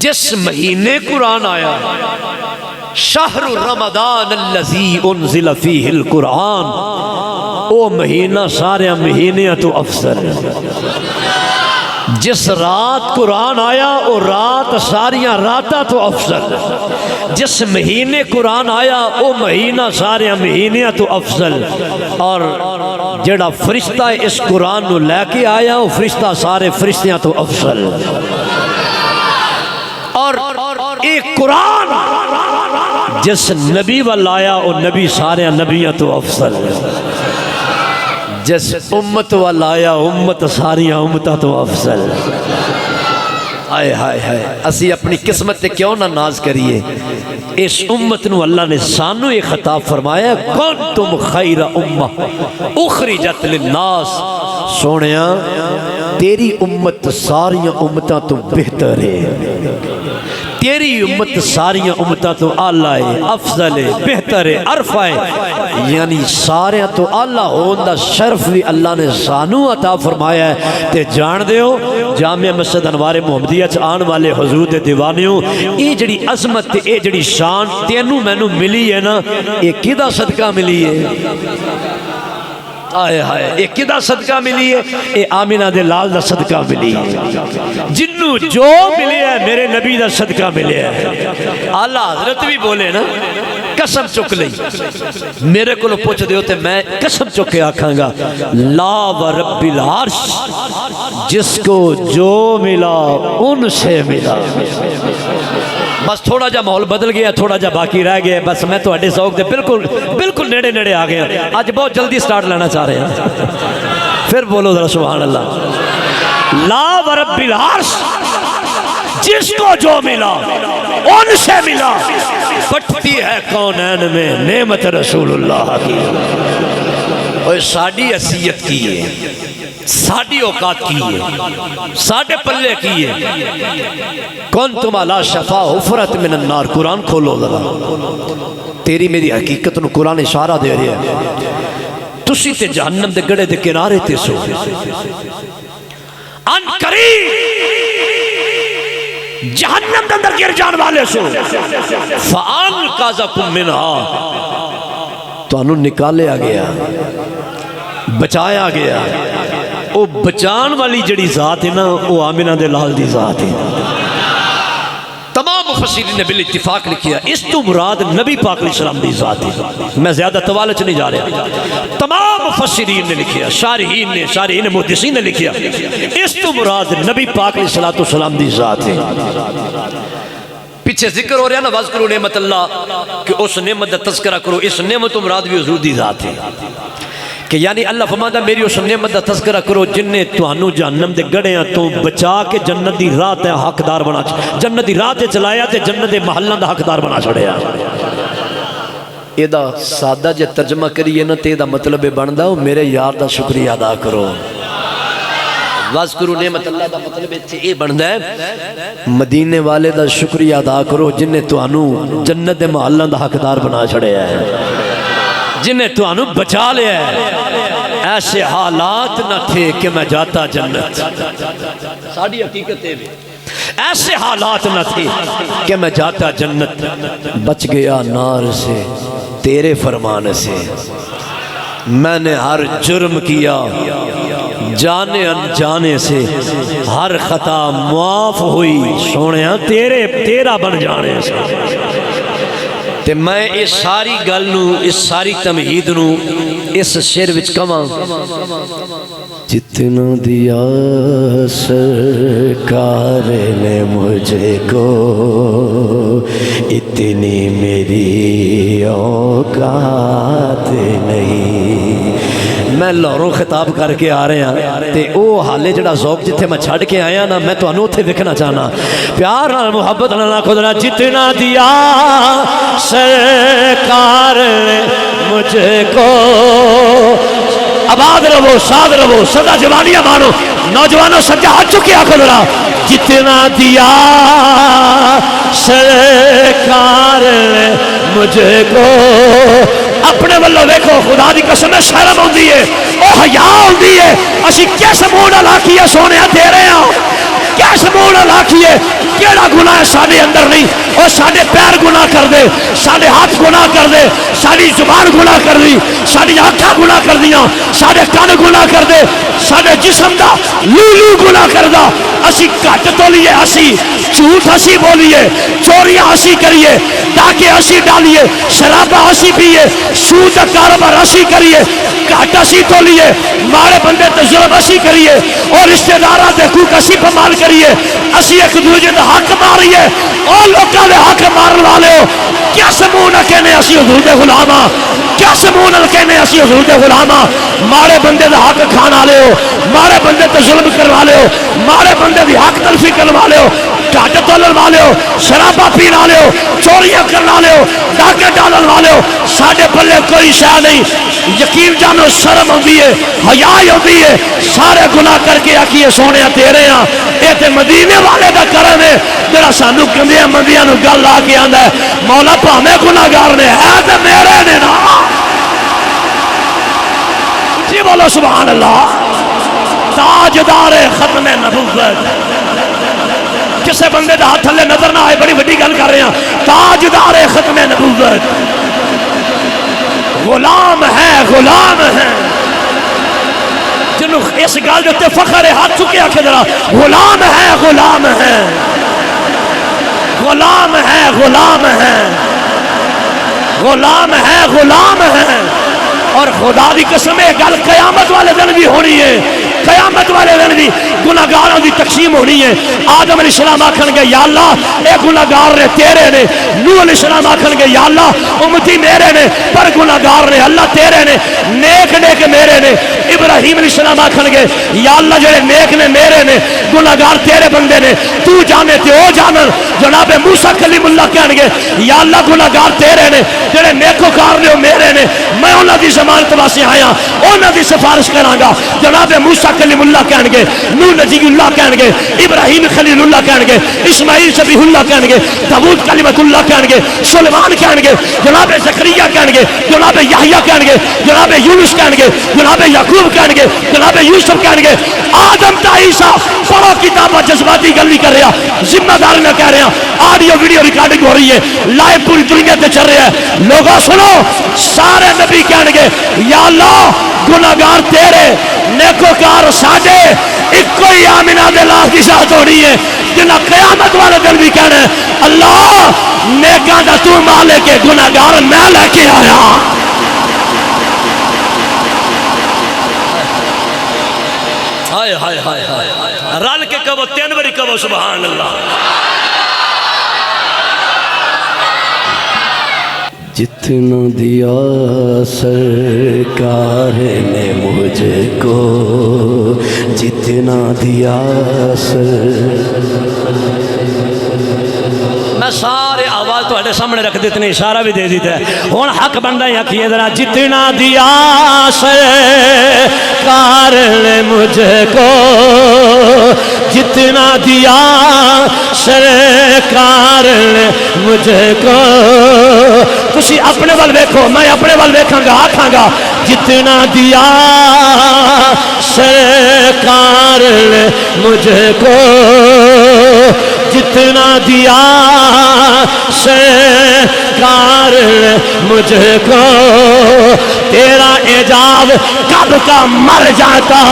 جس مہینے قرآن آیا شہر رمضان الذی انزل فیہ القرآن، او مہینہ سارے مہینے تو افضل ہے۔ جس رات قرآن آیا او رات ساریاں راتاں تو افضل ہے۔ جس مہینے قرآن آیا او مہینہ سارے مہینے تو افضل، اور جڑا فرشتہ اس قرآن نو لے کے آیا وہ فرشتہ سارے فرشتیاں تو افضل، اور ایک قرآن جس نبی وال آیا وہ نبی سارے نبیاں تو افضل، جس امت وال آیا امت ساریاں امتاں تو افضل۔ آئے ہائے ہائے، اسی اپنی قسمت تے کیوں نہ ناز کریے؟ اس امت نو اللہ نے سانو ایک خطاب فرمایا، کنتم خیر امہ اخرجت للناس، سونیا تیری امت ساریاں امتاں تو بہتر ہے، تیری امت ساریاں امتاں تو اعلیٰ ہے، افضل ہے، بہتر ہے، عرفہ ہے، یعنی سارے تو اعلیٰ ہوندہ شرف بھی اللہ نے سانو عطا فرمایا ہے۔ تے جان دیو جامع مسجد انوار محمدیہ آن والے حضور دے دیوانیوں، یہ جڑی عظمت تے یہ جڑی شان تینوں مینوں ملی ہے نا، یہ کدا صدقہ ملی ہے؟ آئے ہائے، یہ کدا صدقہ ملی ہے؟ یہ آمینہ دے لال دا صدقہ ملی ہے۔ جنوں جو ملی ہے میرے نبی دا صدقہ ملی ہے۔ اعلیٰ حضرت بھی بولے نا، قسم چک لئی، میرے کو لو پوچھ دے ہوتے میں قسم چک کے آکھاں گا، لا ورب العرش، جس کو جو ملا ان سے ملا۔ بس تھوڑا جا ماحول بدل گیا، تھوڑا جا باقی رہ گیا، بس میں تو اڈے ذوق دے بالکل نیڑے نیڑے آ گیا، آج بہت جلدی سٹارٹ لینا چاہ رہے ہیں۔ پھر بولو ذرا سبحان اللہ۔ لا ورب العرش، جس کو جو ملا ان سے ملا، پٹتی ہے کونین میں نعمت رسول اللہ کی، اور ساڑی حیثیت کی ہے، ساڑی اوقات کی ہے، ساڑے پلے کی ہے۔ کنتم علی شفا حفرت من النار، قرآن کھولو ذرا، تیری میری حقیقت نو قرآن اشارہ دے رہے ہیں۔ تسی تے جہنم دے گڑے دے کنارے تے سو، ان قریب جہنم دے اندر گر جان والے سو، فَأَنْقَذَكُم مِّنْهَا، تو انہوں نکالیا گیا، بچایا گیا۔ وہ بچان والی جڑی ذات ہے نا، وہ آمینہ دے لال دی ذات ہے۔ تمام مفسرین نے بالاتفاق لکھیا اس تو مراد نبی پاک علیہ السلام دی ذات ہے۔ میں زیادہ طوالت نہیں جا رہا، تمام مفسرین نے لکھیا، شارحین محدثین نے لکھیا اس تو مراد نبی پاک علیہ السلام دی ذات ہے۔ پیچھے ذکر ہو رہا ہے نا، وَاذْكُرُوا نِعْمَتَ اللَّهِ، کہ اس نعمت دا تذکرہ کرو، اس نعمت مراد بھی حضور دی ذات ہے، کہ یعنی اللہ فرماتا میری اس نعمت دا تذکرہ کرو جن نے تہانوں جہنم دے گڑیاں تو بچا کے جنت دی راہ تے حقدار بنا، جنت دی راہ تے چلایا تے جنت دے محلہ دا حقدار بنا چھڑیا۔ یہ دا سادہ جے ترجمہ کریے نا تے دا مطلب بندہ ہو میرے یار دا شکریہ ادا کرو۔ وَاذْكُرُوا نِعْمَتَ اللَّهِ دا مطلب یہ بندہ ہے مدینے والے دا شکریہ ادا کرو جن نے تہانوں جنت دے محلہ دا حقدار بنا چھڑیا ہے، جنہیں تو انہوں بچا لیا ہے۔ ایسے حالات نہ تھے کہ میں جاتا جنت، ساڑھی حقیقت ہے، ایسے حالات نہ تھے کہ میں جاتا جنت، بچ گیا نار سے تیرے فرمان سے، میں نے ہر جرم کیا جانے انجانے سے، ہر خطا معاف ہوئی سونیا تیرا بن جانے سے۔ تے میں اس ساری گل نو، اس ساری تمہید نو اس شعر وچ کواں، جتنا دیا سرکار نے مجھے کو اتنی میری اوقات نہیں۔ میں لاہوروں خطاب کر کے آ رہے ہیں تے او حالے جڑا ذوق جتھے میں چھڑ کے آیا نا میں تو انہوں تھے وکھنا چاہنا، پیار نال محبت نال خدا جتنا دیا سرکار نے مجھے کو، آباد رہو شاد رہو سدا جوانیاں مانو، نوجوانوں سجا ہاتھ چکے آخر رہا، جتنا دیا سرکار نے مجھے کو، اپنے والوں دیکھو خدا دی قسم ہے شرم ہوندی ہے، او حیا ہوندی ہے، اسی کیس منہ نال آکھیے سونے دے رہے ہاں، کیس منہ نال آکھیے کیڑا گناہ سارے اندر نہیں، اور سارے پیر گناہ کر دے، سارے ہاتھ گناہ کر دے، ساری زبان گناہ کر دی، ساری آنکھاں گناہ کر دیاں، سارے کان گناہ کر دے، سارے جسم دا لولو گناہ کر دا، اسی گھٹ تو لیے، اسی جھوٹ اسی بولیے، چوریاں اسی کریے، ڈاکے اسی ڈالیے، شرابہ اسی پیے، سود کاروبار اسی کریے، گھٹ اسی تو لیے، مارے بندے تے ظلم اسی کریے، اور رشتہ داراں تے حقوق اسی پامال کریے، اسی ایک دوسرے دا حق ماریے، اور لوکاں دے حق مارن والے ہو، کیا سمون کہنے اسی حضور دے غلاماں، کیا سمون کہنے اسی حضور دے غلاماں، مارے بندے دا حق کھان والے ہو، مارے بندے تے ظلم کرن والے ہو، مارے بندے دی حق تلفی کرن والے ہو، گھٹ تولن والے ہو، شرابہ پین والے ہو، چوریاں کرن والے ہو، ڈاکے ڈالن والے ہو، ساڈے پلے کوئی شے نہیں، یقین جانو شرم ہوندی ہے، حیا ہوندی ہے، سارے گناہ کر کے آکھیے سونے تیرے ہاں، اے تے مدینے والے دا کرم ہے جڑا سانو گندیاں مندیاں نو گل آ کے آندا ہے، مولا بھاویں گناہگار نے ہے تے میرے نے نا، جی بولو سبحان اللہ، تاجدار ختم نبوت، کسے بندے دا ہاتھ تھلے نظر نہ آئے، بڑی وڈی گل کر رہے ہیں، تاجدار ختم نبوت، غلام ہے، غلام ہے، جنہوں اس گل دے تے فخر ہے، ہاتھ چکے آکھے ذرا، غلام ہے، غلام ہے، غلام ہے، غلام ہے، غلام ہے، غلام ہے، اور خدا دی قسم ہے گل قیامت والے دن بھی ہونی ہے، قیامت والے دن بھی گناہگاروں دی تقسیم ہونی ہے، آدم علیہ السلام آکھن گے یا اللہ اے گناہگار نے تیرے نے، نوح علیہ السلام آکھن گے یا اللہ امتی میرے نے پر گناہگار نے، اللہ تیرے نے، نیک نیک میرے نے، ابراہیم علیہ السلام آکھن گے یا اللہ جڑے نیک نے میرے نے، گناہگار تیرے بندے نے، تو جانے تے او جانن، جناب موسیٰ کلیم اللہ کہن گے یا اللہ گناہگار تیرے نے، جڑے نیکوکار نے میرے نے، میں انہاں دی ضمانت واسطے آیا، انہاں دی سفارش کراں گا، جناب موسیٰ کلیم اللہ کہن گے، نوح نجی اللہ کہن گے، ابراہیم خلیل اللہ کہن گے، اسماعیل شبیہ اللہ کہن گے، داؤد کلمت اللہ کہن گے، سلیمان کہن گے، جناب زکریا کہن گے، جناب یحییٰ کہن گے، جناب یونس کہن گے، جناب یعقوب کہن گے، جناب یوسف کہن گے، آدم تا عیسیٰ پڑھو کتابہ جذباتی گل نہیں کر رہا، ذمہ دار میں کہہ رہا، آڈیو ویڈیو ریکارڈنگ ہو رہی ہے، لائیو پوری دنیا تے چل رہا ہے، لوگوں سنو، سارے نبی کہن گے یا اللہ گناہگار تیرے، نیکوکار ساڈے، ایک کوئی آمنہ دے لاغ کی ذات ہونی ہے، جنہاں قیامت والے دن بھی کہنا ہے اللہ نیکاں دا تو مالک ہے، گناہگار میں لے کے آیا، ہائے ہائے ہائے ہائے، رل کے کہو تین باری کہو سبحان اللہ، جتنا دیا سرکار نے مجھ کو، جتنا دیا میں سارے آواز تو سامنے رکھ دیتے اشارہ بھی دے دیتا ہے، ہون حق بندہ ہی آکھیے ذرا، جتنا دیا سرکار نے مجھ کو، جتنا دیا سرکار نے مجھ کو، تسی اپنے وال ویکھو میں اپنے وال ویکھاں گا، آکھاں گا جتنا دیا سرکار نے مجھ کو، جتنا دیا سرکار نے مجھ کو، تیرا اعجاز کب کا مر جاتا،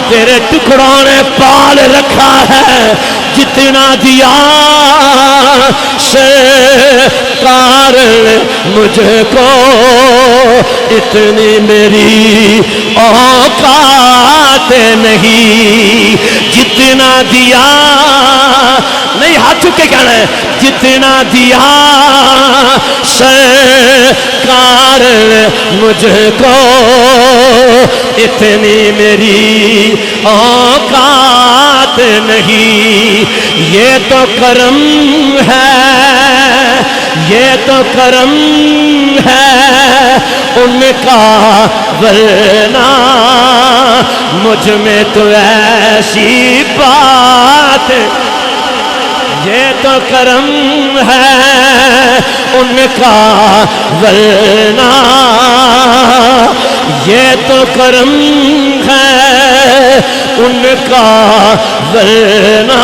تیرے ٹکڑوں نے پال رکھا ہے، جتنا دیا سرکار نے مجھ کو، اتنی میری اوقات نہیں، جتنا دیا نہیں، ہاتھ چکے کہنا ہے، جتنا دیا سرکار نے مجھ کو، اتنی میری اوقات نہیں، یہ تو کرم ہے، یہ تو کرم ہے ان کا، ورنہ مجھ میں تو ایسی بات، یہ تو کرم ہے ان کا، ورنہ یہ تو کرم ہے ان کا ورنہ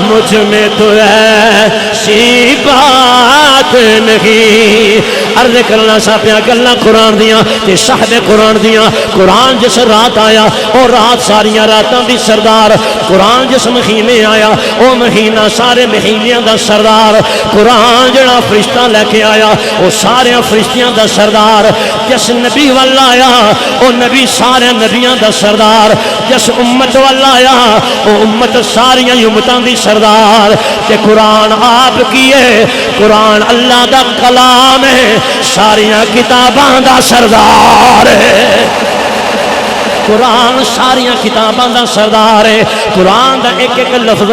مجھ میں تو ایسی بات نہیں۔ عرض کرنا سا پیا گلا قرآن دیاں تے صاحب قرآن دیاں۔ قرآن جس رات آیا اور رات ساریاں راتاں دی سردار، قرآن جس مہینے آیا او مہینہ سارے مہینیاں دا سردار، قرآن جڑا فرشتہ لے کے آیا او سارے فرشتیاں دا سردار، جس نبی والا آیا او نبی سارے نبیاں دا سردار، جس امت والا آیا او امت ساریاں امتاں دی سردار۔ تے قرآن آپ کیے، قرآن اللہ دا کلام ہے، ساریاں کتاباں دا سردار ہے۔ قرآن ساریاں کتاباں دا سردار ہے۔ قرآن دا ایک ایک لفظ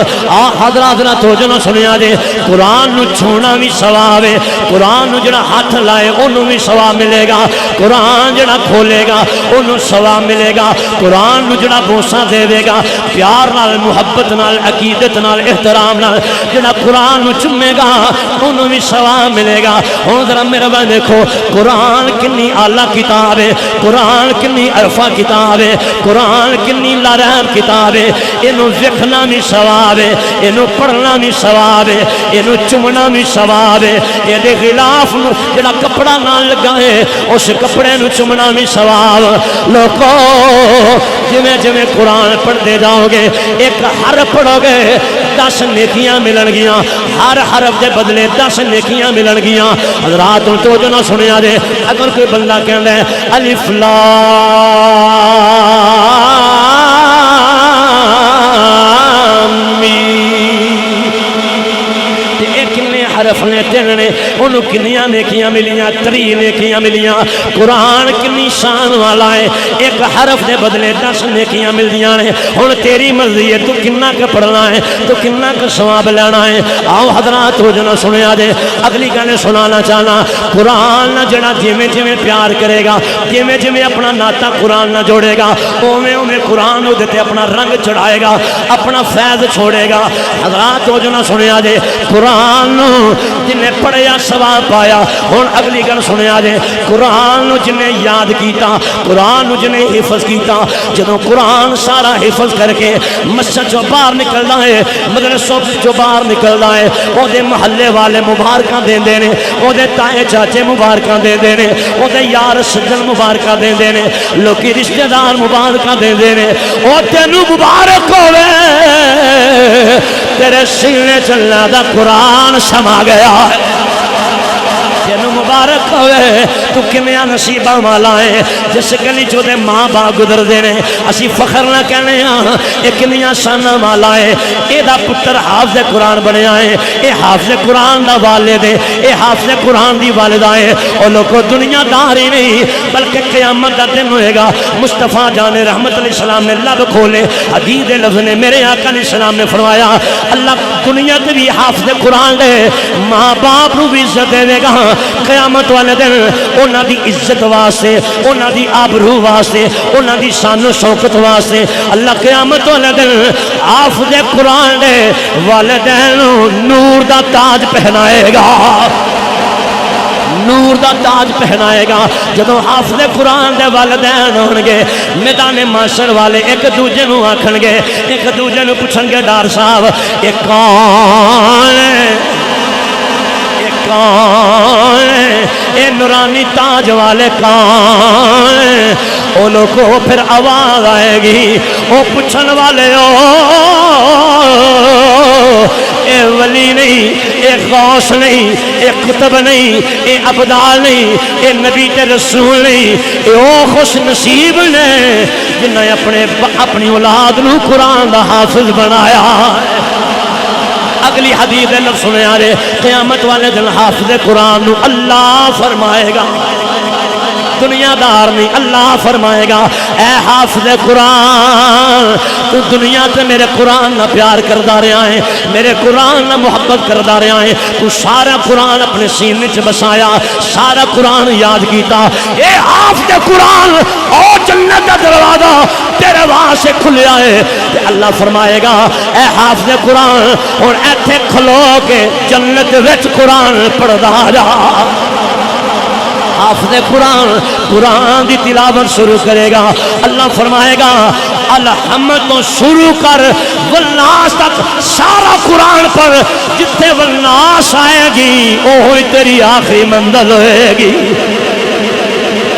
حضرات نہ توجہ نہ سنیا جے، قرآن نو چھونا بھی ثواب ہے، قرآن نو جڑا ہاتھ لائے انہوں بھی ثواب ملے گا، قرآن جڑا کھولے گا انہوں ثواب ملے گا، قرآن نو جڑا بوسا دے دے گا پیار نال محبت نال عقیدت نال احترام نال جڑا قرآن نو چومے گا انہوں بھی ثواب ملے گا۔ ہن ذرا میرا بھائی دیکھو قرآن کنی اعلیٰ کتاب ہے، قرآن کنی عرفہ کتاب ہے، قرآن کنی لارہم کتاب ہے، انہوں ویکھنا بھی ثواب ہے، انہوں پڑھنا بھی ثواب ہے، انہوں چومنا بھی ثواب ہے، یہ دے خلاف جڑا کپڑا نہ لگائے اس کپڑے نو چومنا بھی ثواب۔ لوگو جویں جویں قرآن پڑھتے جاؤ گے ایک حرف پڑھو گے 10 نیکیاں ملن گیاں، ہر حرف دے بدلے 10 نیکیاں ملن گیاں۔ حضرات تو جو نہ سنیا دے، اگر کوئی بندہ کہندا ہے الف لام حرف نے تین نے انہوں کنیاں نیکیاں ملیاں، 3 نیکیاں ملیاں۔ قرآن کنی شان والا ہے، ایک حرف دے بدلے 10 نیکیاں مل دیاں نے۔ ہن تیری مرضی ہے تو کنا کا پڑھنا ہے، تو کنا کا ثواب لینا ہے۔ آؤ حضرات ہو جنا سنیا دے، اگلی گانے سنانا چاہنا قرآن نہ جڑا جویں جویں پیار کرے گا، جویں جویں اپنا ناتا قرآن نہ جوڑے گا، اوویں اوویں قرآن دے تے اپنا رنگ چڑھائے گا، اپنا فیض چھوڑے گا۔ حضرات ہو جنا سنیا دے قرآن جنہیں پڑھیا ثواب پایا۔ ہن اگلی گل سنیا جے، قرآن جنہیں یاد کیتا، قرآن جنہیں حفظ کیتا، جدوں قرآن سارا حفظ کر کے مسجد چوں باہر نکلدا ہے، مدرسوں چوں باہر نکلدا ہے، او دے محلے والے مبارکاں دیندے نے، او دے تائے چاچے مبارکاں دیندے نے، او دے یار سجن مبارکاں دیندے نے، لوکی رشتہ دار مبارکاں دیندے نے۔ او تینوں مبارک ہوے تیرے سینے چ اللہ دا قرآن سما گیا ہے، تینوں مبارک ہوئے تو کمیاں نصیبہ والا ہے۔ جس گلی چو دے ماں باپ گزر دے نے اسی فخر نہ کہنے ہاں ایک کنیاں شانہ والا ہے، اے دا پتر حافظ قرآن بنیا ہے، اے حافظ قرآن دا والد ہے، اے حافظ قرآن دی والدہ ہے۔ اور لوگوں دنیا دار ہی نہیں بلکہ قیامت دا دن ہوئے گا۔ مصطفیٰ جان رحمت علیہ السلام نے لب کھولے، حدیث دے لفظ نے میرے آقا علیہ السلام نے فرمایا اللہ دنیا تے بھی حافظ قرآن دے ماں باپ نو بھی عزت دے گا، قیامت والے دن انہاں دی عزت واسطے، انہاں دی آبرو واسطے، انہاں دی شان و شوکت واسطے اللہ قیامت والے دن حافظ قرآن دے والدین نور دا تاج پہنائے گا، نور دا تاج پہنائے گا۔ جدو حافظ قرآن دے والدین ہون گے میدان معاشر والے ایک دوجے نو آکھن گے، ایک دوجے نو پوچھن گے ڈار صاحب اے کون ہے، اے کون ہے، اے نورانی تاج والے کون ہے؟ او لوگوں پھر آواز آئے گی، او پوچھن والے او اے ولی نہیں، اے غوث نہیں، اے قطب نہیں، اے عبدال نہیں، اے نبی تے رسول نہیں، اے او خوش نصیب نے جنہیں اپنی اولاد نو قرآن دا حافظ بنایا ہے۔ اگلی حدیث دے لفظ سنے آرے قیامت والے دن حافظ قرآن نو اللہ فرمائے گا، دنیا دار نہیں، اللہ فرمائے گا اے حافظ قرآن تو دنیا تے میرے قرآن نہ پیار کردہ رہا ہے، میرے قرآن نہ محبت کردہ رہا ہے، تو سارا قرآن اپنے سینے چ بسایا، سارا قرآن یاد کیتا، اے حافظ قرآن او جنت کا دروازہ تیرے وہاں سے کھلیا ہے۔ اللہ فرمائے گا اے حافظ قرآن اور ایتھے کھلو کے جنت وچ قرآن پڑھدا جا۔ حافظ قرآن قرآن دی تلاوت شروع کرے گا، اللہ فرمائے گا الحمد تو شروع کر والناس تک سارا قرآن پر، جتنے والناس آئے گی وہی تیری آخری منزل ہوئے گی۔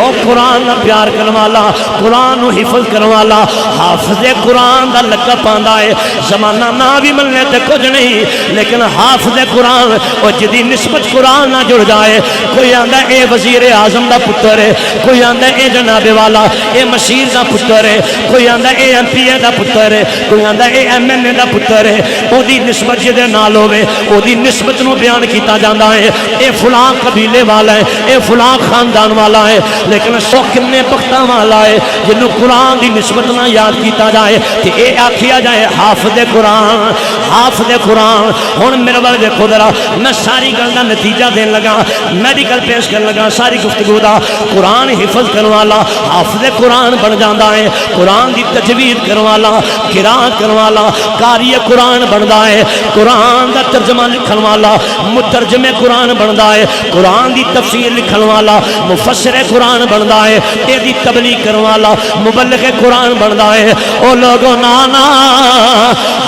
او قرآن نہ پیار کرنے والا، قرآن نو حفظ کرنے والا حافظ قرآن دا لقب پاندا ہے۔ زمانہ نہ بھی ملنے تے کچھ نہیں، لیکن حافظ قرآن او جدی نسبت قرآن نہ جڑ جائے، کوئی آندا اے وزیر اعظم دا پتر ہے، کوئی آندا اے جناب والا اے مشیر دا پتر ہے، کوئی آندا اے ایم پی اے دا پتر ہے، کوئی آندا اے ایم این اے دا پتر ہے، او دی نسبت جدے نال ہوے او دی نسبت نو بیان کیتا جاندا ہے، اے فلاں قبیلے والا ہے، اے فلاں خاندان والا ہے، لیکن سو کنے بختاں والا ہے جنوں قرآن دی نسبت نہ یاد کیتا جائے تے اے آکھیا جائے حافظ قرآن، حافظ قرآن۔ ہن میرے وال دیکھو ذرا، میں ساری گل دا نتیجہ دین لگا، میڈیکل پیش کرن لگا ساری گفتگو دا۔ قرآن حفظ کرن والا حافظ قرآن بن جاندا ہے، قرآن دی تجوید کرن والا، قرات کرن والا قاری قرآن بندا ہے، قرآن دا ترجمہ لکھن والا مترجم قرآن بندا ہے، قرآن دی تفسیر لکھن والا مفسر قرآن بندا ہے، اے دی تبلیغ کرن والا مبلغ قرآن بندا ہے۔ او لوگوں نانا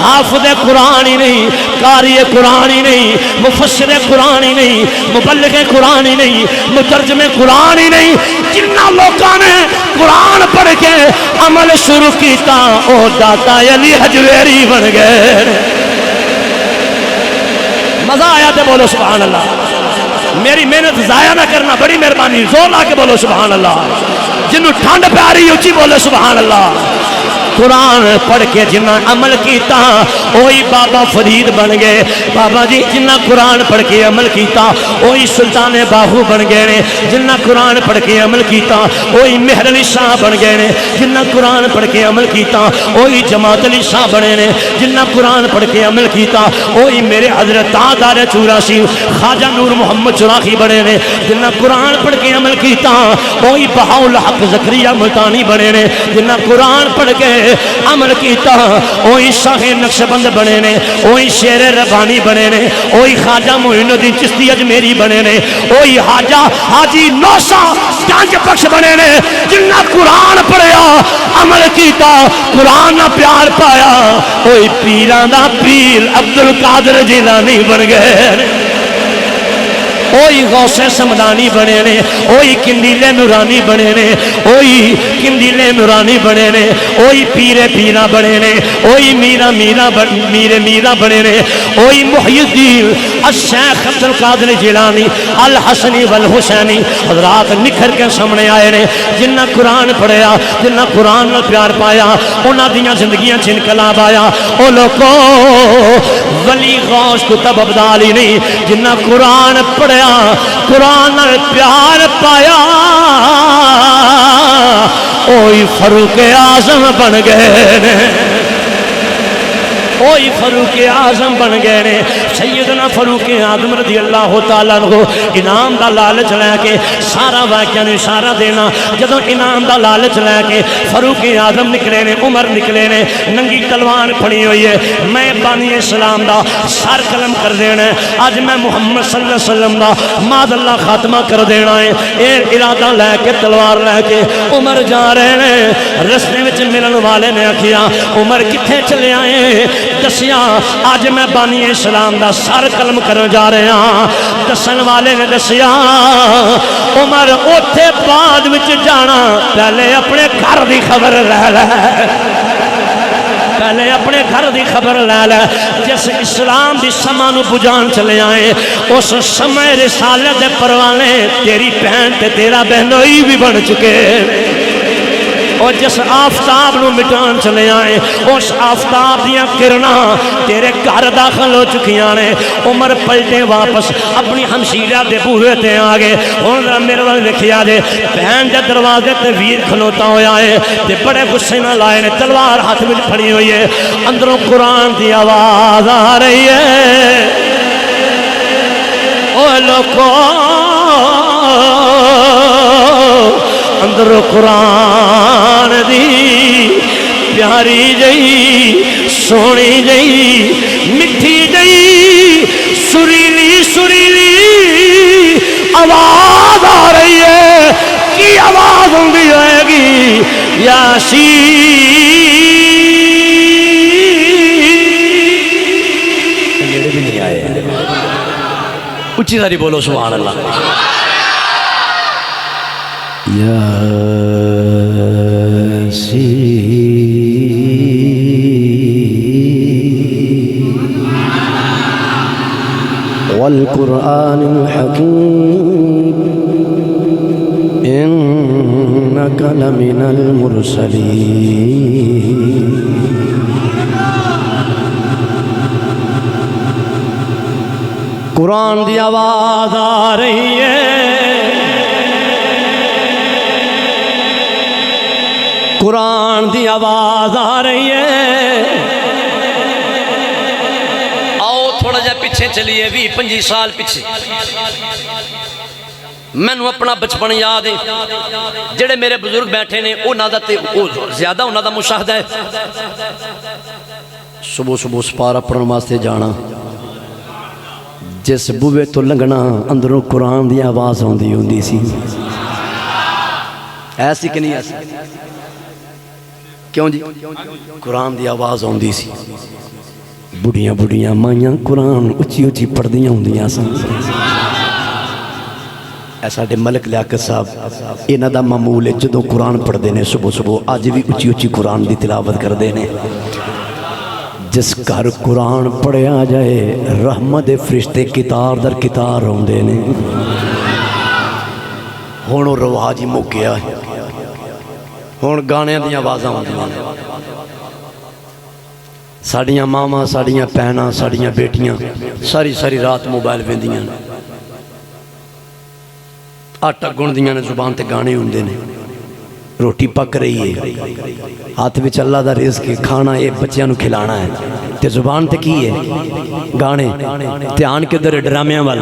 حافظ قرآن ہی نہیں، قاری قرآن ہی نہیں، مفسر قرآن ہی نہیں، مبلغ قرآن ہی نہیں، مترجم قرآن ہی نہیں، جنہ لوگوں نے قرآن پڑھ کے عمل شروع کیتا او داتا علی حجویری بن گئے۔ مزہ آیا تے بولو سبحان اللہ۔ میری محنت ضائع نہ کرنا، بڑی مہربانی، زور لا کے بولو سبحان اللہ۔ جنوں ٹھنڈ پیاری اچھی بولو سبحان اللہ۔ قرآن پڑھ کے جنہ عمل کیتا وہی بابا فرید بن گئے۔ بابا جی جنہ قرآن پڑھ کے عمل کیتا وہی سلطان باہو بن گئے نے، جنہ قرآن پڑھ کے عمل کیتا وہی مہر علی شاہ بن گئے نے، جنہ قرآن پڑھ کے عمل کیتا وہی جماعت علی شاہ بنے نے، جنہ قرآن پڑھ کے عمل کیتا وہی میرے حضرت تاجدار چوراسی خواجہ نور محمد چراغی بنے نے، جنہ قرآن پڑھ کے عمل کیتا وہی بہاؤالحق زکریا ملتانی بنے نے، جنہ قرآن پڑھ کے عمل کیتا وہی شاہ نقشبند بنے نے، وہی شیر ربانی بنے نے، وہی خواجہ معین الدین چشتی اجمیری بنے نے، وہی حاجی نوسا گنج بخش بنے نے۔ جنہ قرآن پڑھیا عمل کیتا قرآن نہ پیار پایا وہی پیران دا پیر عبد القادر جیلانی بن گئے، وہی غوث سمدانی بنے نے، وہی قندیل نورانی بنے نے، وہی قندیل نورانی بنے نے، وہی پیرے پیرا بنے نے، وہی میرا میرا بنے نے، وہی محی الدین الشیخ عبد القادر جیلانی الحسنی والحسینی حضرات نکھر کے سامنے آئے نے۔ جنہ قرآن پڑھیا، جنہ قرآن نال پیار پایا، انہاں دیاں زندگیاں چ انقلاب آیا۔ او لوگو ولی غوث کتب ابدالی نہیں، جنہ قرآن پڑھیا قرآن نال پیار پایا اوہی فاروق اعظم بن گئے نے، وہی فاروق اعظم بن گئے نے۔ سیدنا فاروق اعظم رضی اللہ تعالیٰ عنہ انعام دا لالچ لے کے سارا واقعہ نے اشارہ دینا، جدوں انعام دا لالچ لے کے فاروق اعظم نکلے نے، عمر نکلے نے، ننگی تلوار پھڑی ہوئی ہے، میں بانی اسلام دا سر قلم کر دینا ہے، آج میں محمد صلی اللہ علیہ وسلم دا ماد اللہ خاتمہ کر دینا ہے، اے ارادہ لے کے تلوار لے کے عمر جا رہے ہیں۔ رستے وچ ملن والے نے آکھیا عمر کتھے چلے آئے؟ دسیا آج میں بانی اسلام دا سر قلم کرن جا رہے ہاں۔ دسن والے نے دسیا عمر اوتھے بعد وچ جانا، پہلے اپنے گھر دی خبر لے لے، پہلے اپنے گھر دی خبر لے لے۔ جس اسلام دی سما نو بجان چلے آئے اس سمے رسالت دے پروانے تیری بہن تے تیرا بہنوئی بھی بن چکے، اور جس آفتاب نو مٹان چلے آئے اس آفتاب دیاں کرنا تیرے گھر داخل ہو چکیاں نے۔ عمر پلٹے واپس اپنی ہمشیرہ دے بوہے تے آگے، ہن ذرا میرے وال دیکھیا جے، بہن دے دروازے تے ویر کھلوتا ہویا ہے تے بڑے غصے نال آئے نے، تلوار ہاتھ وچ پھڑی ہوئی ہے، اندروں قرآن دی آواز آ رہی ہے، او لوکو اندر قرآن دی پیاری جئی سونی جئی مٹھی جئی سریلی سریلی آواز آ رہی ہے، یاسین میرے بھی نہیں آئے اچھی ساری بولو سبحان اللہ والقرآن الحكيم إنك لمن المرسلين قرآن دی آواز آ رہی ہے قرآن دی آواز آ رہی ہے تھوڑا جا پیچھے چلیے 20-25 سال پیچھے میں نے اپنا بچپن یاد ہے جڑے میرے بزرگ بیٹھے نے زیادہ انہوں دا مشاہدہ ہے صبح صبح سپارہ پڑھن واسطے جانا جس بوے تو لنگنا اندروں قرآن دی آواز ہوندی سی ایسی کہ نہیں ایسی کیوں جی قرآن دی آواز ہوندی سی بڑیاں بڑیاں مائیاں قرآن اچھی اچھی پڑھدیاں ہوندیاں سن ایسا دے ملک لیاقت صاحب انہاں دا معمول ہے جدوں قرآن پڑھدے نے صبح صبح آج بھی اچھی اچھی قرآن دی تلاوت کردے نے جس گھر قرآن پڑھیا جائے رحمت فرشتے کتار در کتار ہوندے نے ہن او رواج ہی مک گیا ہے ہن گانے دیاں آوازاں ہوندیاں نے ساڑیاں ماما ساڑیاں پہنا ساڑیاں بیٹیاں ساری ساری رات موبائل ویندیاں نے آٹا گھندیاں نے زبان تے گانے ہوندے نے روٹی پک رہی ہے ہاتھ وچ اللہ دا رزق کھانا ہے بچیاں نو کھلانا ہے تے زبان تے کی ہے گانے دھیان کدھر ڈرامیاں وال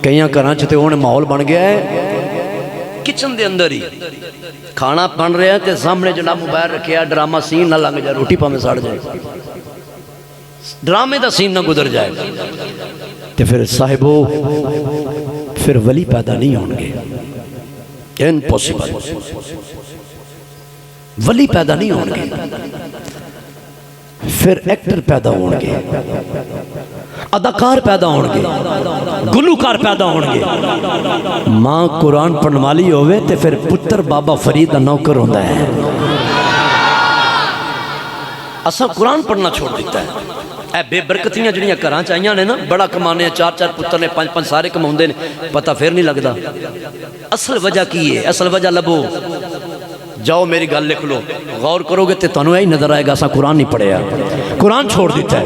کئیاں گھراں چ تے ہن ماحول بن گیا ہے کچن دے اندر ہی کھانا بن رہا ہے تے سامنے جناب موبائل رکھیا ڈرامہ سین نہ لنگ جائے روٹی پاویں سڑ جائے ڈرامے دا سین نہ گزر جائے تے پھر صاحبو پھر ولی پیدا نہیں ہوں گے امپوسیبل ولی پیدا نہیں ہوں گے پھر ایکٹر پیدا ہوں گے اداکار پیدا ہوں گے گلوکار پیدا ہوں گے ماں قرآن پڑھن والی ہوئے تے پھر پتر بابا فرید دا نوکر ہوندہ ہے اسا قرآن پڑھنا چھوڑ دیتا ہے اے بے برکتیاں جڑیاں گھراں چاہیاں نے نا بڑا کمانے ہیں 4 پتر نے 5 سارے کماؤندے نے پتہ پھر نہیں لگدا اصل وجہ کی ہے اصل وجہ لبو جاؤ میری گل لکھ لو غور کرو گے تے تانوں یہی نظر آئے گا اسا قرآن نہیں پڑھیا قرآن چھوڑ دیتا ہے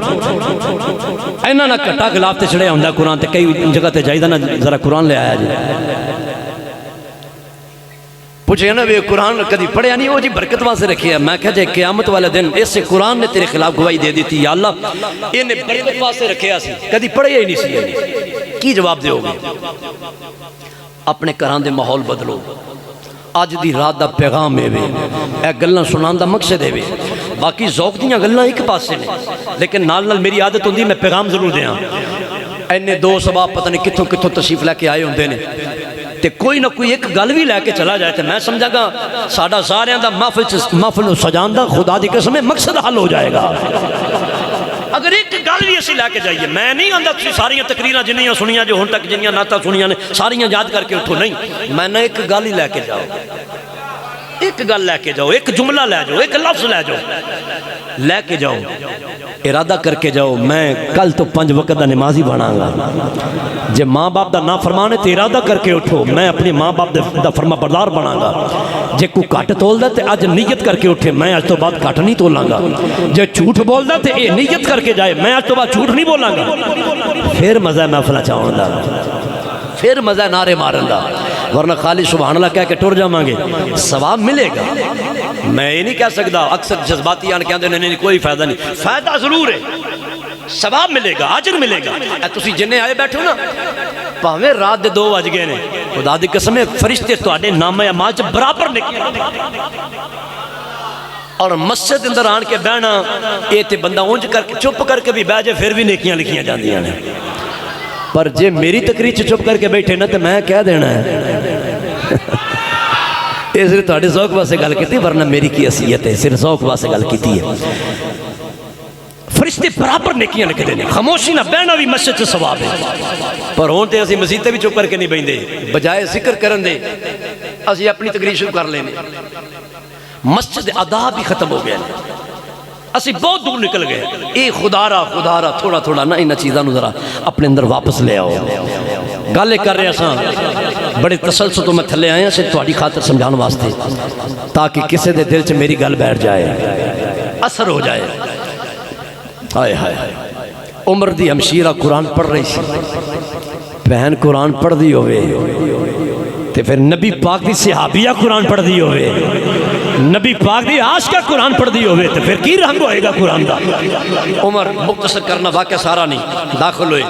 اینا نہ کٹا گلاف تے چڑھیا ہوندا قرآن تے کئی جگہ تے جائیدہ نا ذرا قرآن لے آیا جی پوچھے نا بھی قرآن کدی پڑھیا نہیں ہو جی برکت واسے رکھیا میں کہا جائے قیامت والے دن اس سے قرآن نے تیرے خلاف گواہی دے دی تھی یا اللہ انہیں برکت واسے رکھیا سی کدی پڑھیا ہی نہیں سی کی جواب دے ہوگی اپنے گھران دے ماحول بدلو آج دی رات دا پیغام ہے اے گلاں سنان دا مقصد ہے باقی ذوق دیاں گلاں ایک پاسے نے لیکن نال نال میری عادت ہوندی میں پیغام ضرور دیاں اینے دو سباب پتہ نہیں کتھوں کتھوں تشریف لے کے آئے ہوندے نے تے کوئی نہ کوئی ایک گل بھی لے کے چلا جائے تے میں سمجھا گا ساڈا ساریاں دا محفل سجان دا خدا دی قسم ہے مقصد حل ہو جائے گا اگر ایک گل بھی اسی لے کے جائیے میں نہیں آندا تسی ساریاں تقریراں جنیاں سنیاں جو ہن تک جنیاں نعتاں سنیاں نے ساریاں یاد کر کے اٹھو نہیں میں نہ ایک گل ہی لے کے جاؤ ایک گل لے کے جاؤ ایک جملہ لے جاؤ ایک لفظ لے کے جاؤ ارادہ کر کے جاؤ میں کل تو 5 وقت دا نمازی بنا گا جے ماں باپ دا نافرمان ہے تو ارادہ کر کے اٹھو میں اپنی ماں باپ دا فرما بردار بنا گا جے کو کٹ تول دا تے آج نیت کر کے اٹھے میں آج تو بعد کٹ نہیں تولاں گا جے جھوٹ بول دا تے اے نیت کر کے جائے میں آج تو بعد جھوٹ نہیں بولاں گا پھر مزہ محفلہ چاہوں دا پھر مزہ نعرے مارن دا ورنہ خالی سبحان اللہ کہہ کے ٹر جاواں گے ثواب ملے گا میں یہ نہیں کہہ سکتا اکثر جذباتی آن کہتے ہیں نہیں کوئی فائدہ نہیں فائدہ ضرور ہے ثواب ملے گا اجر ملے گا تسی جنہیں آئے بیٹھو نا پاویں رات دے 2 بج گئے نے خدا دی قسم ہے فرشتے تواڈے نام اعمال چ برابر نکلے اور مسجد اندر آن کے بہنا یہ تے بندہ اونج کر کے چپ کر کے بھی بہ جائے پھر بھی نیکیاں لکھیاں جاندیاں نے پر جے میری تقریر چپ کر کے بیٹھے نا تو میں کہہ دینا ہے یہ صرف تھوڑے ذوق واسطے گل کی ورنہ میری کی حیثیت ہے صرف ذوق واسطے گل کی ہے فرشتے برابر نیکیاں لکھتے ہیں خاموشی نہ بہنا بھی مسجد سے ثواب ہے پر ہون تے اسی مسجد بھی چپ کر کے نہیں بیندے بجائے ذکر کرن دے اسی اپنی تقریر شروع کر لینے مسجد آداب بھی ختم ہو گئے اسی بہت دور نکل گئے اے خدا را تھوڑا تھوڑا نہ انہاں چیزاں نو ذرا اپنے اندر واپس لے آؤ گل کر رہے اساں بڑے تسلسل تو میں تھلے آئے ہیں تہاڈی خاطر سمجھان واسطے تاکہ کسی دے دل چ میری گل بیٹھ جائے اثر ہو جائے ہائے ہائے عمر دی ہمشیرہ قرآن پڑھ رہی سی بہن قرآن پڑھ دی ہوئے تے پھر نبی پاک دی صحابیہ قرآن پڑھ دی ہوئے نبی پاک دی عاشقہ قرآن پڑھ دی ہوئے تے پھر کی رنگ ہوئے گا قرآن دا عمر مختصر کرنا واقعہ سارا نہیں داخل ہوئے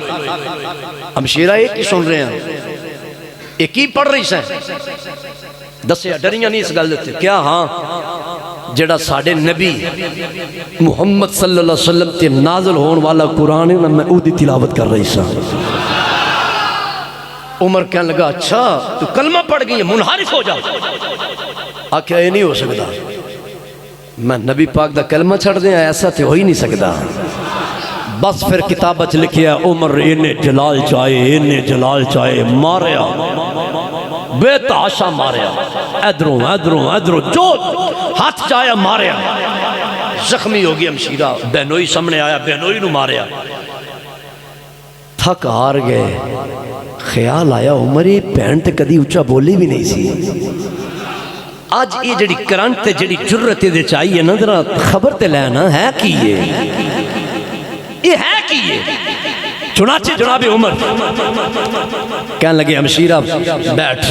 ہمشیرہ ایک ہی سن رہے ہیں ایک ہی پڑھ رہی سیں دسیا ڈریاں نہیں اس گل دیتے کیا ہاں جڑا ساڑھے نبی محمد صلی اللہ علیہ وسلم تے نازل ہون والا قرآن ہے میں او دی تلاوت کر رہی سا عمر کہنے لگا اچھا تو کلمہ پڑھ گئی ہے منحرف ہو جاؤ آکھا یہ نہیں ہو سکتا میں نبی پاک دا کلمہ چھڑ دیں ایسا تے ہو ہی نہیں سکتا بس پھر کتابت لکھیا عمر انہیں جلال چاہے ماریا بے تحاشا ماریا ادھروں جو ہاتھ چاہیا ماریا زخمی ہو گیا ہمشیرہ بہنوئی سامنے آیا بہنوئی نو ماریا تھک ہار گئے خیال آیا عمر یہ بہن تے کدی اچھا بولی بھی نہیں سی آج یہ جڑی کرنٹ تے جڑی جرت دے چاہیے نا ذرا خبر تے لینا ہے کی یہ ہے کی چنانچہ جناب عمر کہنے لگے ہمشیرہ بیٹھ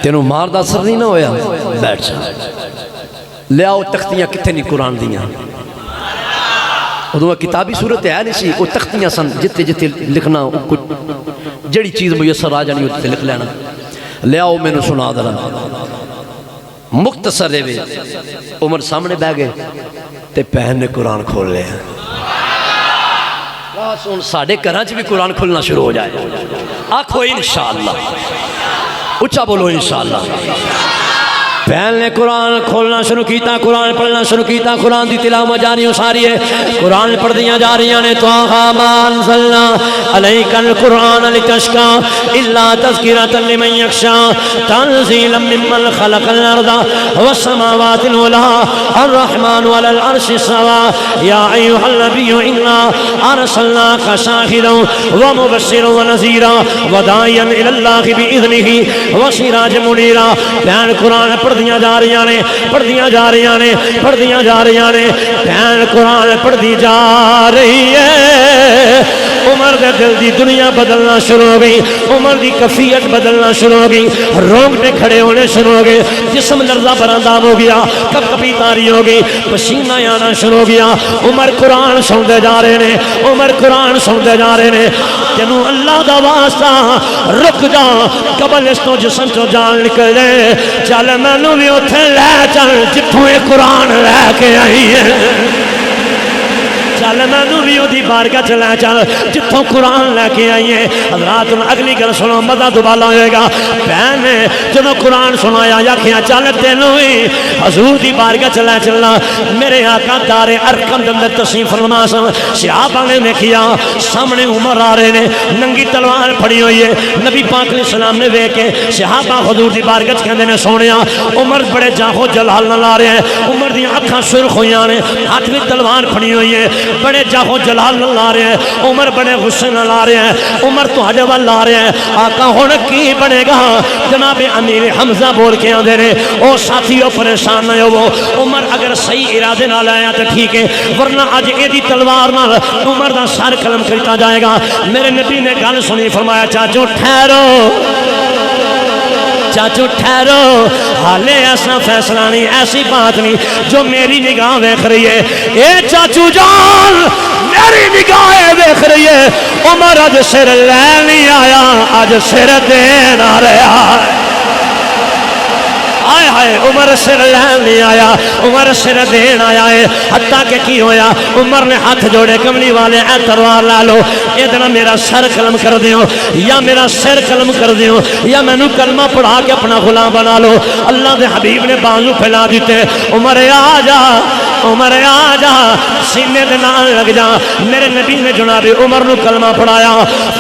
تینوں مار دا اثر نہیں نہ ہویا بیٹھ جا لے آؤ تختیاں کتنے نہیں قرآن دیاں ادھوں کتابی صورت ہے نہیں سی وہ تختیاں سن جتے جتے لکھنا جڑی چیز میسر آ جانی ہوتی لکھ لینا لے آؤ میں نے سنا دلا مختصر ہے عمر سامنے بہ گئے تے پہن نے قرآن کھول لیا ساڑھے کراچ بھی قرآن کھلنا شروع ہو جائے آنکھو انشاءاللہ اچھا بولو انشاءاللہ پہل نے قرآن کھولنا شروع کیتا قرآن پڑھنا شروع کیتا قرآن دی تلاوت جاری ہو ساری ہے قرآن پڑھ دیاں جا رہی ہیں طٰہٰ مَا أَنزَلْنَا عَلَيْكَ الْقُرْآنَ لِتَشْقَىٰ إِلَّا تَذْكِرَةً لِمَن يَخْشَىٰ تَنزِيلًا مِّمَّنْ خَلَقَ الْأَرْضَ وَالسَّمَاوَاتِ الْعُلَىٰ الرَّحْمَٰنُ عَلَى الْعَرْشِ اسْتَوَىٰ يَا أَيُّهَا النَّبِيُّ إِنَّا أَرْسَلْنَاكَ شَاهِدًا وَمُبَشِّرًا وَنَذِيرًا وَدَاعِيًا إِلَى اللَّهِ بِإِذْنِهِ وَسِرَاجًا مُنِيرًا بہن قرآن پڑھ دیاں جا رہی ہیں پڑھ دیاں جا رہی ہیں پڑھ دیاں جا رہی ہیں بہن قرآن پڑھ دی جا رہی ہے عمر دے دل دی دنیا بدلنا شروع ہو گئی عمر دی کفیت بدلنا شروع ہو گئی رونگٹے کھڑے ہونے شروع ہو گئے جسم لرزہ برانداب ہو گیا کب کبھی تاری ہو گئی پسینہ آنا شروع ہو گیا عمر قرآن سندے جا رہے ہیں عمر قرآن سندے جا رہے ہیں تینوں اللہ دا واسطہ رک جا قبل اس تو جسم چو جان نکل جائے چل مینوں بھی اتھے لے چل جتھوں یہ قرآن لے کے آئی ہے چل مینوں بھی اودی بارگاہ چ لے چل جتھوں قرآن لے کے آئی ہے حضرات اگلی گل سنو مزہ دوبالا ہوئے گا بہن نے جدوں قرآن سنایا یا کیا چل تینوں ہی حضور دی بارگاہ چ لے چلنا میرے آقا دار ارقم دے اندر تشریف فرما سن صحابہ نے دیکھیا سامنے عمر آ رہے نے ننگی تلوار پھڑی ہوئی ہے نبی پاک علیہ السلام نے ویکھ کے صحابہ حضور دی بارگاہ کہندے نے سونیا عمر بڑے جاہو جلال نال آ رہے ہیں عمر دی اکھاں سرخ ہویاں نے ہاتھ میں تلوار پھڑی ہوئی ہے بڑے جاہو جلال نال آ رہے ہیں عمر بڑے غصے نال آ رہے ہیں عمر تہاڈے ول آ رہے ہیں آقا ہن کی بنے گا جناب امیر حمزہ بول کے آندے نے او ساتھیو پریشان نہ ہو عمر اگر صحیح ارادے نال آیا تو ٹھیک ہے ورنہ اج ایدی تلوار نال عمر دا سر قلم کرتا جائے گا میرے نبی نے گل سنی فرمایا چاچو ٹھہرو حالے ایسا فیصلہ نہیں ایسی بات نہیں جو میری نگاہ دیکھ رہی ہے اے چاچو جان میری نگاہ دیکھ رہی ہے عمر آج سر لے نہیں آیا آج سر دین آ رہا ہے آئے ہائے عمر سر لین نہیں آیا، عمر سر دین آیا ہے۔ حتیٰ کہ کی ہویا عمر نے ہاتھ جوڑے کملی والے اے تلوار لا لو، ادنا میرا سر قلم کر دیو یا میرا سر قلم کر دیو یا میں نو کلمہ پڑھا کے اپنا غلام بنا لو۔ اللہ دے حبیب نے بازو پھیلا دیتے، عمر آ جا، عمر آ جا، سینے دے نال لگ جا۔ میرے نبی نے جناب عمر نو کلمہ پڑھایا،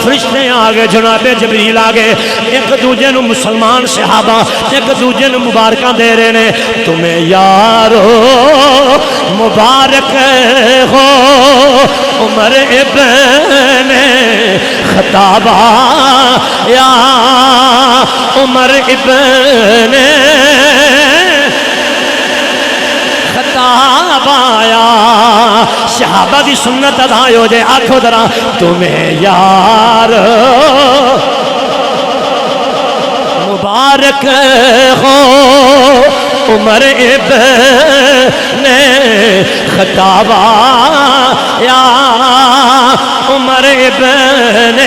فرشتے آگے، جناب جبریل آگے، ایک دوجے نو مسلمان صحابہ ایک دوجے نو مبارکاں دے رہے نے، تمہیں یارو مبارک ہو عمر ابن خطاب، یا عمر ابن خطاب آیا۔ صحابہ دی سنت ادا ہو جائے، آنکھو ذرا تمہیں یار مبارک ہو عمر ابن خطاب، یا عمر ابن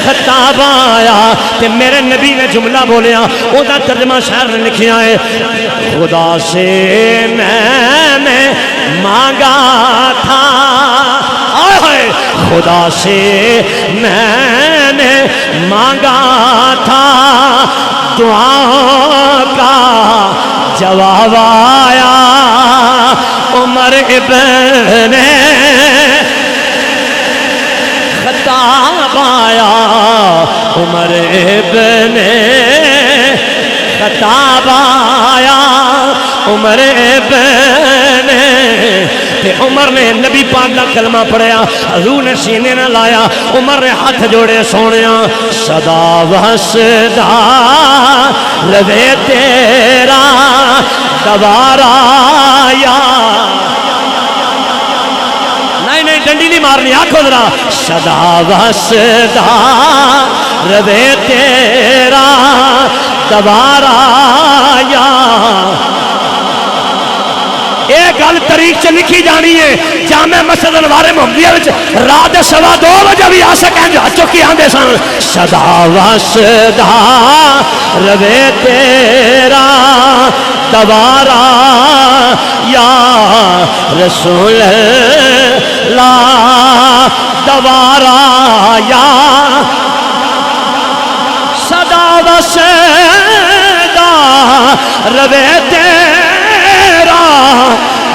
خطاب آیا۔ تے میرے نبی نے جملہ بولیا، او دا ترجمہ شاعر نے لکھیا ہے، خدا سے میں نے مانگا تھا، خدا سے میں نے مانگا تھا، دعا کا جواب آیا، عمر ابن خطاب آیا، عمر ابن خطاب آیا، عمر ابن تے عمر نے نبی پاک کا کلمہ پڑھیا، حضور نے سینے نہ لایا، عمر نے ہاتھ جوڑے سونیا، صدا وسدا لبے تیرا دوبارہ یا، نہیں ڈنڈی نہیں مارنی، آنکھو ذرا، صدا وسدا ربے تیرا دوبارہ یا، ایک گل تاریخ چ لکھی جانی ہے، جامع مسجد انوار محمدیہ وچ رات 2:15 بجے بھی آ سکیں جو چوکی آندے سن، صدا وسدا ربے تیرا دوبارہ یا رسول اللہ دوبارہ یا، صدا وسدا ربے تیرا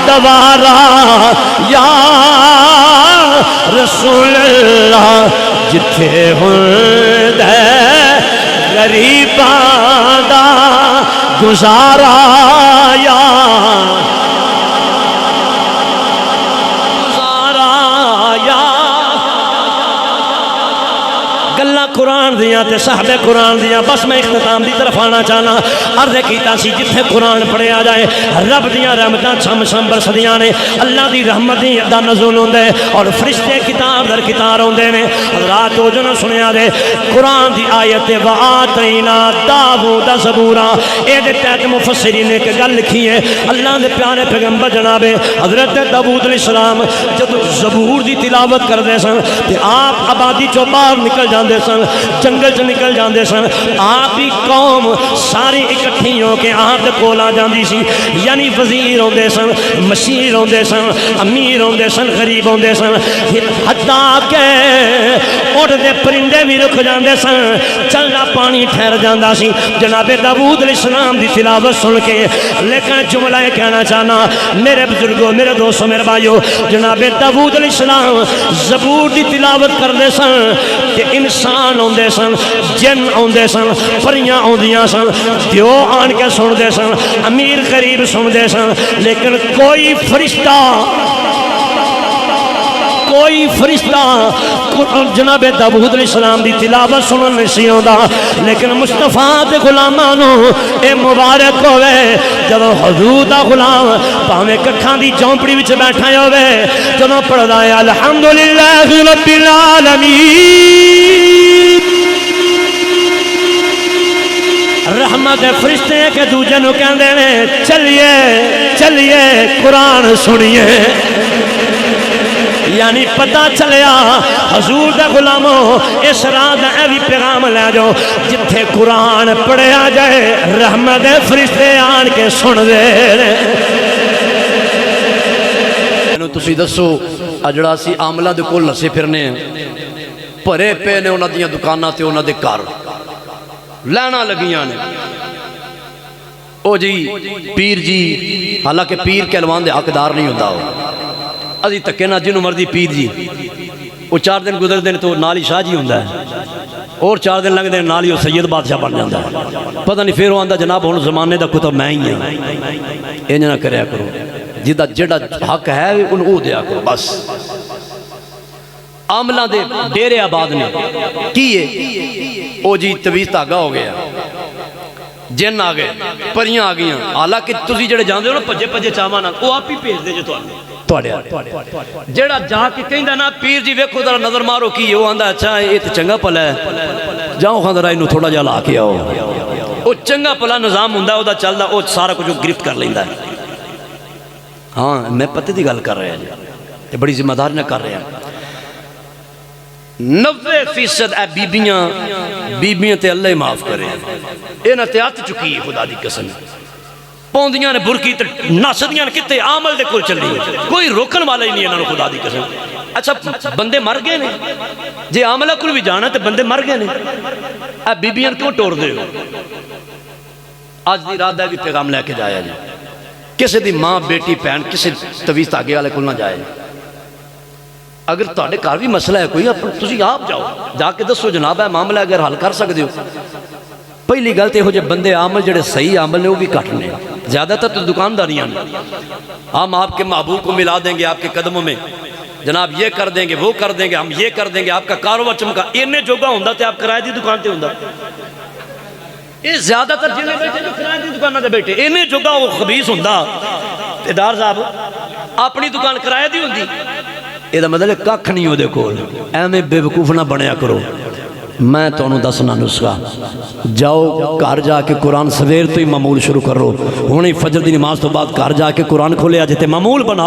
دوبارہ یا رسول اللہ، جتھے ہوندے غریباں دا گزارا یا، گزارا یا، گلہ قرآن دیاں تے صاحب قرآن دیاں، بس میں اختتام دی طرف آنا چاہنا، عرض کیتا سی جتھے قرآن پڑھیا جائے رب دیاں رحمتاں چھم چھم برسدیاں نے، اللہ دی رحمت دا نزول ہوندے اور فرشتے کتاب در کتاب ہوندے نے۔ حضرات او جنوں سنیا دے قرآن دی آیت وآتینا داؤد زبورا، اے دے تحت مفسرین نے ایک گل لکھی ہے، اللہ دے پیارے پیغمبر جناب حضرت داؤد علیہ السلام جب زبور دی تلاوت کردے سن تے آپ آبادی چوں باہر نکل جاندے سن، جنگل چ نکل جاندے سن، آپ ہی قوم ساری اکٹھی ہو کے آپ دے کول آ جاندی سی، یعنی وزیر ہوندے سن، مشیر ہوندے سن، امیر ہوندے سن، غریب ہوندے سن، حتیٰ کہ اڑدے پرندے بھی رک جاندے سن، چلنا پانی ٹھہر جاندا سی جناب داؤد علیہ السلام دی تلاوت سن کے۔ لیکن جملہ یہ کہنا چاہنا میرے بزرگوں، میرے دوستوں، میرے بھائیوں، جناب داؤد علیہ السلام زبور دی تلاوت کردے سن تے انسان ہوندے سن، جن ہوندے سن، پریاں ہوندیاں سن، دیو آن کے سن دے سن، امیر غریب سن دے سن، لیکن کوئی فرشتہ جناب داؤد علیہ السلام دی تلاوت سنن نہیں سی ہوندا، لیکن مصطفیٰ دے غلاماں نو اے مبارک ہوئے جدوں حضور دا غلام پاویں ککھاں دی جھونپڑی وچ بیٹھا ہوئے، جدوں پڑھدا ہے الحمدللہ رب العالمین، رحمت فرشتے کے دوجے نو کہندے نے چلیے چلیے قرآن سنیے، یعنی پتہ چلیا حضور دے غلاموں اس راہ دا اے بھی پیغام لے جاؤ جتھے قرآن پڑھیا جائے رحمت فرشتے آن کے سن دے تسی دسو اجڑا سی عاملہ دے کول نسے پھرنے ہیں بھرے پے نے انہاں دیاں دکاناں تے انہاں دے گھر لینا لگیاں نے او جی پیر جی حالانکہ پیر کہلوان دے حقدار نہیں ہوندا ہو ازی تکے نہ جنوں مرضی پیر جی وہ 4 دن گزر دن تو نال ہی شاہ جی ہوندا ہے اور 4 دن لگ دے نال ہی وہ سید بادشاہ بن جاندا ہے پتہ نہیں پھر وہ آندا جناب ہن زمانے دا کتب میں ہی ہاں انج نہ کریا کرو جدا جڑا حق ہے انہوں دیا کرو بس عاملہ دے ڈیرے آباد نے کیے او جی تویز تاگا ہو گیا جن آ گئے پریاں آ گئیاں حالانکہ تسی جڑے جاندے ہو نا پجے پجے چاوانا وہ آپ ہی بھیج دے جو تواڈے جڑا جا کے کہندا نا پیر جی ویکھو ذرا نظر مارو کی وہ آندا اچھا یہ تے چنگا پلا ہے جاؤ خاں ذرا اینوں تھوڑا جا لا کے آؤ وہ چنگا پلا نظام ہوندا او دا چلدا او سارا کچھ گرفت کر لیندا ہے ہاں میں پتہ دی گل کر رہا ہیں یہ بڑی ذمہ دار نہ کر رہے ہیں 90% اے بیبیاں تے اللہ ہی معاف کرے یہ نہ تیات چکی ہے خدا دی قسم پوندیاں نے برکی تے ناسدیاں نے کتے عامل دے کل چلی کوئی روکن والا ہی نہیں ہے انہوں خدا دی قسم اچھا بندے مر گئے نے جے عاملہ کل بھی جانا تے بندے مر گئے نے اے بیبیاں کیوں ٹوڑ دے ہو آج دی رات دا بھی پیغام لے کے جایا جی کسی دی ماں بیٹی پہن کسی تویز تاگے والے کل نہ جائے اگر تہاڈے گھر بھی مسئلہ ہے کوئی تسی آپ جاؤ جا کے دسو جناب ہے معاملہ اگر حل کر سکتے ہو پہلی گل تے ہو جے بندے عامل جڑے صحیح عامل نے وہ بھی کٹنے زیادہ تر تو دکانداریاں ہم آپ کے محبوب کو ملا دیں گے آپ کے قدموں میں جناب یہ کر دیں گے وہ کر دیں گے ہم یہ کر دیں گے آپ کا کاروبار چمکا انہیں جوگا ہوندا تے آپ کرائے دی دکان تے ہوندا یہ زیادہ تر جنہیں بیٹھے جو کرائے دی دکانہ دے بیٹھے انہیں جوگا وہ خبیث ہوندا ادار صاحب اپنی دکان کرائے دی ہوندی یہ دا مطلب ککھ نہیں ہو دے کول ایمیں بے وقوف نہ بنیا کرو میں تو انہوں دسنا نسخہ جاؤ گھر جا کے قرآن سویر تو ہی معمول شروع کرو ہونی فجر دی نماز تو بعد گھر جا کے قرآن کھولے آجے تے معمول بنا